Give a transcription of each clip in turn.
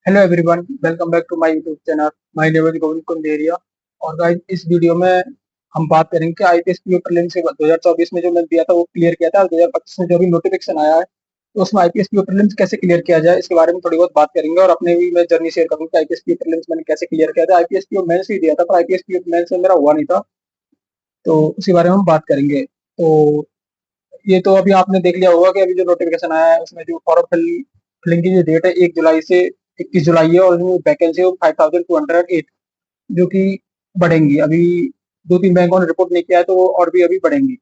Hello everyone, welcome back to my YouTube channel. My name is Govind Kunderia. और guys, इस video में हम बात करेंगे कि आईपीएस पीओ प्रीलिम्स से 2024 में जो मैं दिया था वो क्लियर किया था, और 2025 में जो भी नोटिफिकेशन आया है तो उसमें आईपीएस पीओ प्रीलिम्स कैसे क्लियर किया जाए इसके बारे में थोड़ी बहुत बात करेंगे। और अपने भी मैं जर्नी शेयर करूंगा कि आईपीएस पीओ प्रीलिम्स मैंने कैसे क्लियर किया था। आईपीएस पीओ मेंस भी दिया था पर आईपीएस पीओ मेंस में मेरा हुआ नहीं था, तो उसी बारे में हम बात करेंगे। तो ये तो अभी आपने देख लिया होगा कि अभी जो नोटिफिकेशन आया है उसमें जो फॉर्म फिलिंग की जो डेट है 1 जुलाई से 21 जुलाई है, और जो वैकेंसी है वो 5208, जो कि बढ़ेंगी। अभी दो तीन बैंकों ने रिपोर्ट नहीं किया है तो वो और भी अभी बढ़ेंगी।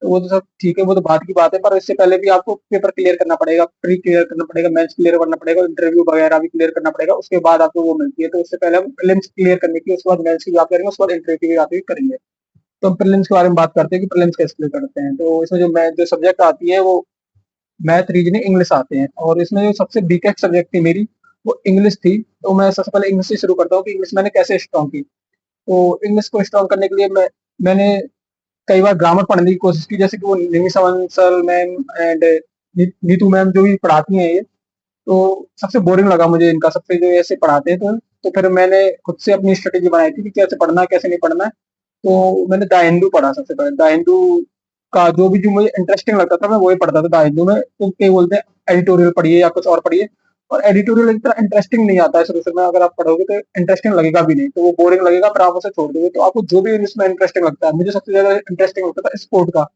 तो वो तो सब ठीक है, वो तो बात की बात है, पर इससे पहले भी आपको पेपर क्लियर करना पड़ेगा, प्री क्लियर करना पड़ेगा, मेंस क्लियर करना पड़ेगा, इंटरव्यू वगैरह भी क्लियर करना पड़ेगा, उसके बाद आपको वो मिलती है। तो उससे पहले हम प्रीलिम्स क्लियर करने की, उसके बाद मेंस की बात करेंगे, उसके बाद इंटरव्यू की बात भी करेंगे। तो हम प्रीलिम्स के बारे में बात करते हैं कि प्रीलिम्स कैसे क्लियर करते हैं। तो इसमें जो सब्जेक्ट आती है वो मैथ, रीजनिंग, इंग्लिश आते हैं। और इसमें जो सबसे वीकेस्ट सब्जेक्ट थी मेरी वो इंग्लिश थी। तो मैं सबसे पहले इंग्लिश से शुरू करता हूँ कि इंग्लिश मैंने कैसे स्ट्रॉन्ग की। तो इंग्लिश को स्ट्रॉन्ग करने के लिए मैंने कई बार ग्रामर पढ़ने की कोशिश की, जैसे कि वो Nimisha Bansal ma'am and Neetu ma'am जो भी पढ़ाती हैं ये। तो सबसे बोरिंग लगा मुझे इनका, सबसे जो ऐसे पढ़ाते हैं। तो फिर मैंने खुद से अपनी स्ट्रेटेजी बनाई थी कि कैसे पढ़ना है कैसे नहीं पढ़ना है। तो मैंने द हिंदू पढ़ा सबसे पहले। द हिंदू का जो भी जो मुझे इंटरेस्टिंग लगता था मैं वही पढ़ता था द हिंदू में। तो क्या बोलते हैं, एडिटोरियल पढ़िए या कुछ और पढ़िए। और एडिटोरियल इतना इंटरेस्टिंग नहीं आता है शुरू शुरू में, अगर आप पढ़ोगे तो इंटरेस्टिंग लगेगा भी नहीं, तो वो बोरिंग लगेगा, फिर आप उसे छोड़ दोगे। तो आपको जो भी इसमें इंटरेस्टिंग लगता है, मुझे सबसे ज्यादा इंटरेस्टिंग लगता था स्पोर्ट का।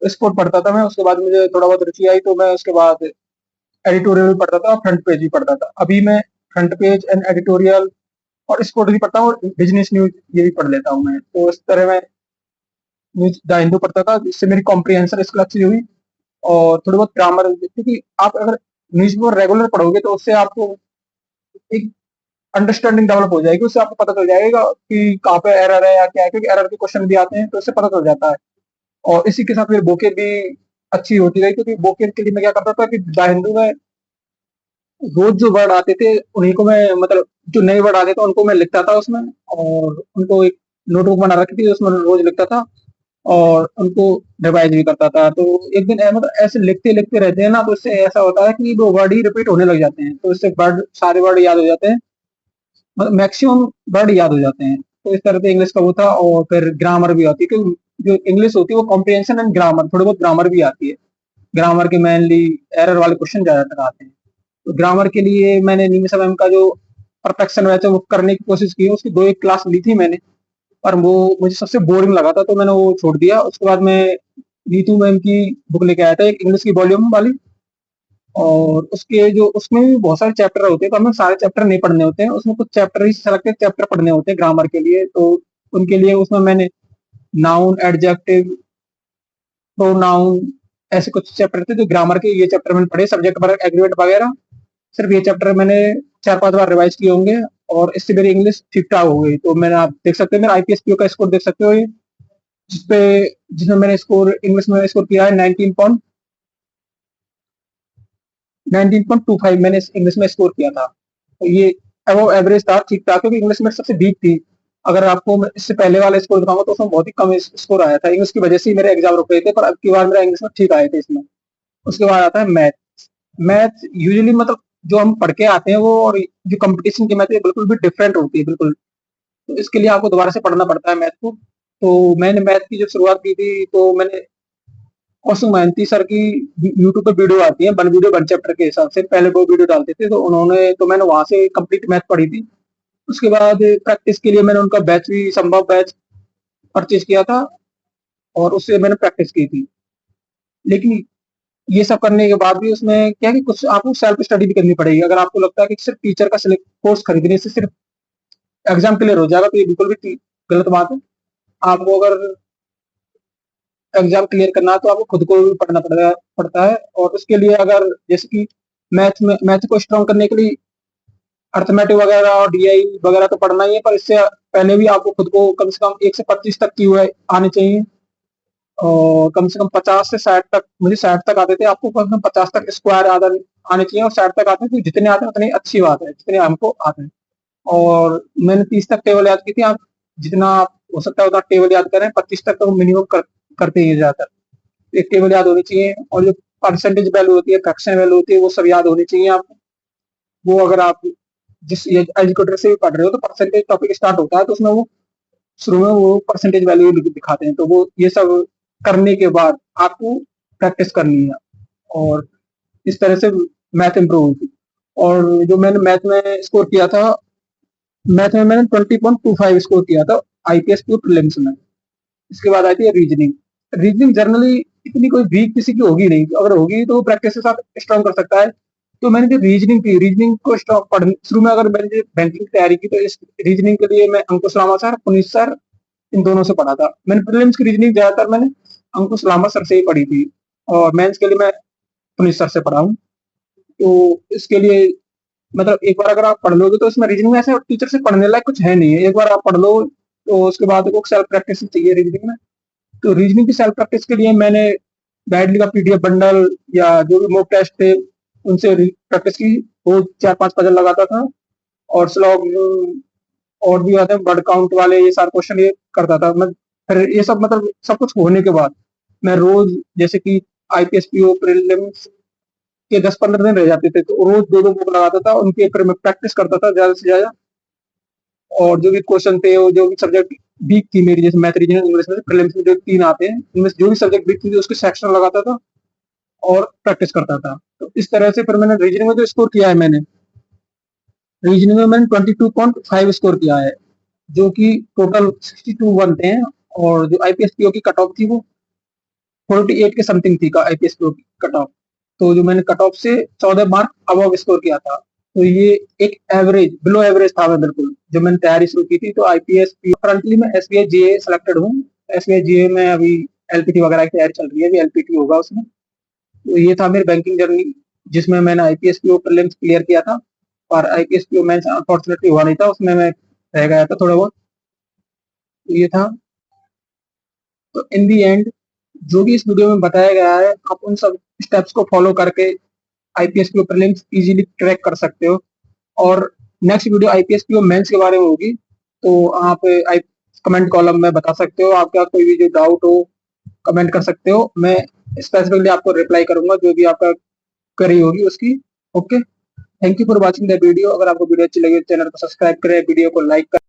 स्पोर्ट पढ़ता था मैं, उसके बाद मुझे थोड़ा बहुत रुचि आई तो मैं उसके बाद एडिटोरियल भी पढ़ता था और फ्रंट पेज भी पढ़ता था। अभी मैं फ्रंट पेज एंड एडिटोरियल और स्पोर्ट भी पढ़ता हूँ, और बिजनेस न्यूज ये भी पढ़ लेता हूँ मैं। तो इस तरह मैं न्यूज द हिंदू पढ़ता था, जिससे मेरी कॉम्प्रिहेंशन स्किल अच्छी हुई। और थोड़ी बहुत ग्रामर, क्योंकि आप अगर न्यूज पेपर रेगुलर पढ़ोगे तो उससे आपको एक अंडरस्टैंडिंग डेवलप हो जाएगी, उससे आपको पता चल जाएगा कि कहाँ पे एरर है या क्या है, क्योंकि एरर के क्वेश्चन भी आते हैं तो उससे पता चल जाता है। और इसी के साथ मेरी वोकेब भी अच्छी होती गई, क्योंकि वोकेब के लिए मैं क्या करता था कि द हिंदू में रोज जो वर्ड आते थे उन्हीं को मैं, मतलब जो नए वर्ड आते थे उनको मैं लिखता था उसमें, और उनको एक नोटबुक बना रखी थी उसमें रोज लिखता था, और उनको रिवाइज भी करता था। तो एक दिन मतलब ऐसे लिखते लिखते रहते हैं ना, तो इससे ऐसा होता है कि वो वर्ड ही रिपीट होने लग जाते हैं, तो इससे वर्ड, सारे वर्ड याद हो जाते हैं, मतलब मैक्सिमम वर्ड याद हो जाते हैं। तो इस तरह से इंग्लिश का वो था। और फिर ग्रामर भी आती है, क्योंकि जो इंग्लिश होती है वो कॉम्प्रिहेंशन एंड ग्रामर, थोड़ी बहुत ग्रामर भी आती है। ग्रामर के मेनली एरर वाले क्वेश्चन ज्यादातर आते हैं। तो ग्रामर के लिए मैंने निमिषा मैम का जो परफेक्शन वैसे वो करने की कोशिश की, उसकी दो एक क्लास ली थी मैंने, पर वो मुझे सबसे बोरिंग लगा था तो मैंने वो छोड़ दिया। उसके बाद मैं नीतू मैम की बुक लेके आया था, एक इंग्लिश की वॉल्यूम वाली। और उसके जो उसमें भी बहुत सारे चैप्टर होते हैं, तो हमें सारे चैप्टर नहीं पढ़ने होते हैं, उसमें कुछ चैप्टर ही सेलेक्टेड चैप्टर पढ़ने होते हैं ग्रामर के लिए। तो उनके लिए उसमें मैंने नाउन, एडजेक्टिव, प्रोनाउन, ऐसे कुछ चैप्टर थे जो ग्रामर के, ये चैप्टर मैंने पढ़े, सब्जेक्ट वर्ब एग्रीमेंट वगैरह। सिर्फ ये चैप्टर मैंने 4-5 बार रिवाइज किए होंगे, और इससे मेरी इंग्लिश ठीक ठाक हो गई। तो मैंने, आप देख सकते हैं मेरा आईपीएस पीओ का स्कोर देख सकते हो ये, जिसपे जिसमें मैंने स्कोर इंग्लिश में स्कोर किया है 19.25 मैंने इंग्लिश में स्कोर किया था। तो ये अबव एवरेज था, ठीक था, क्योंकि इंग्लिश में सबसे वीक थी। अगर आपको मैं इससे पहले वाला स्कोर दिखाऊंगा तो उसमें बहुत ही कम स्कोर आया था, इंग्लिश की वजह से ही मेरे एग्जाम रुक गए थे, पर अब की बार मेरा इंग्लिश में ठीक आए थे इसमें। उसके बाद आता है मैथ। मैथ यूजुअली, मतलब जो हम पढ़ के आते हैं वो, और जो कंपटीशन की मैथ है बिल्कुल भी डिफरेंट होती है बिल्कुल। तो इसके लिए आपको दोबारा से पढ़ना पड़ता है मैथ को। तो मैंने मैथ की जब शुरुआत की थी तो मैंने कौशिक महंती सर की यूट्यूब पे वीडियो आती है, वन वीडियो वन चैप्टर के हिसाब से, पहले वो वीडियो डालते थे, तो उन्होंने, तो मैंने वहां से कंप्लीट मैथ पढ़ी थी। उसके बाद प्रैक्टिस के लिए मैंने उनका बैच भी, संभव बैच, परचेज किया था, और उससे मैंने प्रैक्टिस की थी। लेकिन ये सब करने के बाद भी उसमें क्या है कि कुछ आपको सेल्फ स्टडी भी करनी पड़ेगी। अगर आपको लगता है कि सिर्फ टीचर का कोर्स खरीदने से सिर्फ एग्जाम क्लियर हो जाएगा, तो ये बिल्कुल भी गलत बात है। आपको अगर एग्जाम क्लियर करना है तो आपको खुद को भी पढ़ना पड़ता है। और उसके लिए अगर, जैसे कि मैथ को स्ट्रॉन्ग करने के लिए अर्थमेटिक वगैरह और डीआई वगैरह तो पढ़ना ही है, पर इससे पहले भी आपको खुद को कम से कम 1 से 25 तक की हुए आनी चाहिए। और कम से कम 50 से 60 तक, मुझे 60 तक आते थे, आपको कम से कम 50 तक स्क्वायर आने चाहिए, और 60 तक आते हैं तो जितने आते हैं उतनी अच्छी बात है, जितने हमको आते हैं। और मैंने 30 तक टेबल याद की थी। आप जितना आप हो सकता है उतना टेबल याद करें, 25 तक तो मिनिमम करते ही हैं ज्यादातर। एक टेबल याद होनी चाहिए, और जो परसेंटेज वैल्यू होती है, फ्रैक्शन वैल्यू होती है, वो सब याद होनी चाहिए आपको। वो अगर आप जिस एजुकेटर से भी पढ़ रहे हो तो परसेंटेज टॉपिक स्टार्ट होता है तो उसमें वो शुरू में वो परसेंटेज वैल्यू दिखाते हैं, तो वो ये सब करने के बाद आपको प्रैक्टिस करनी है और इस तरह से मैथ इम्प्रूव हुई थी। और जो मैंने मैथ में स्कोर किया था, मैथ में मैंने 20.25 स्कोर किया था आईपीएस की प्रीलिम्स में। इसके बाद आई थी रीजनिंग। रीजनिंग जनरली इतनी कोई वीक किसी की होगी नहीं, अगर होगी तो वो प्रैक्टिस के साथ स्ट्रॉन्ग कर सकता है। तो मैंने जो रीजनिंग की, रीजनिंग को स्ट्रॉन्ग पढ़ शुरू में अगर मैंने बैंकिंग की तैयारी की तो इस रीजनिंग के लिए मैं अंकुश लामा सर, पुनीत सर, इन दोनों से पढ़ा था। मैंने प्रीलिम्स की रीजनिंग ज्यादातर मैंने अंकुश लामा सर से ही पढ़ी थी और मेंस के लिए मैं पुनीत सर से पढ़ा हूँ। तो इसके लिए मतलब एक बार अगर आप पढ़ लोगे तो इसमें रीजनिंग में ऐसे टीचर से पढ़ने लायक कुछ है नहीं है, एक बार आप पढ़ लो तो उसके बाद वो सेल्फ प्रैक्टिस चाहिए रीजनिंग में। तो रीजनिंग की सेल्फ प्रैक्टिस के लिए मैंने गाइडली का पीडीएफ बंडल या जो भी मॉक टेस्ट थे उनसे प्रैक्टिस की। वो 4-5 पजल लगाता था और स्लॉग और भी आते हैं वर्ड काउंट वाले, ये सारे क्वेश्चन ये करता था मैं। फिर ये सब मतलब सब कुछ होने के बाद मैं रोज, जैसे कि आईपीएस पीओ प्रीलिम्स के 10-15 दिन रह जाते थे तो रोज 2-2 बुक लगाता था, उनके फिर मैं प्रैक्टिस करता था ज्यादा से ज्यादा। और जो भी क्वेश्चन थे वो जो भी सब्जेक्ट वीक थी मेरी, जैसे मैथ, रीजनिंग, इंग्लिश में प्रीलिम्स में जो 3 आते हैं उनमें जो भी सब्जेक्ट वीक थी उसके सेक्शन लगाता था और प्रैक्टिस करता था। तो इस तरह से फिर मैंने रीजनिंग में जो स्कोर किया है, मैंने रीजनिंग में मैंने 22.5 स्कोर किया है, जो कि टोटल 62 बनते हैं। और जो आईपीएस पीओ की कट ऑफ थी वो 48 के समथिंग थी का आईपीएस पीओ की कट ऑफ। तो जो मैंने कट ऑफ से 14 मार्क अबव स्कोर किया था, तो ये एक एवरेज, बिलो एवरेज था मैं बिल्कुल जब मैंने तैयारी शुरू की थी। तो आईपीएस पीओ करंटली मैं एसबीआई जीए सेलेक्टेड हूँ। एसबीआई जीए में अभी एलपीटी वगैरह की तैयारी चल रही है, अभी एलपीटी होगा उसमें। तो ये था मेरी बैंकिंग जर्नी जिसमें मैंने आईपीएस पीओ प्रीलिम्स क्लियर किया था और आईपीएस पीओ मेंस अनफॉर्चुनेटली हुआ नहीं था, उसमें मैं रह गया था थोड़ा बहुत। तो ये था। तो इन दी एंड जो भी इस वीडियो में बताया गया है आप उन सब स्टेप्स को फॉलो करके IPS PO prelims easily crack कर सकते हो। और next video IPS PO mains के बारे में होगी, तो आप कमेंट कॉलम में बता सकते हो, आपका कोई भी जो डाउट हो कमेंट कर सकते हो, मैं स्पेसिफिकली आपको रिप्लाई करूंगा जो भी आपका क्वेरी होगी उसकी। Okay, thank you for watching the video. अगर आपको वीडियो अच्छी लगी तो चैनल को सब्सक्राइब करें, वीडियो को लाइक करें।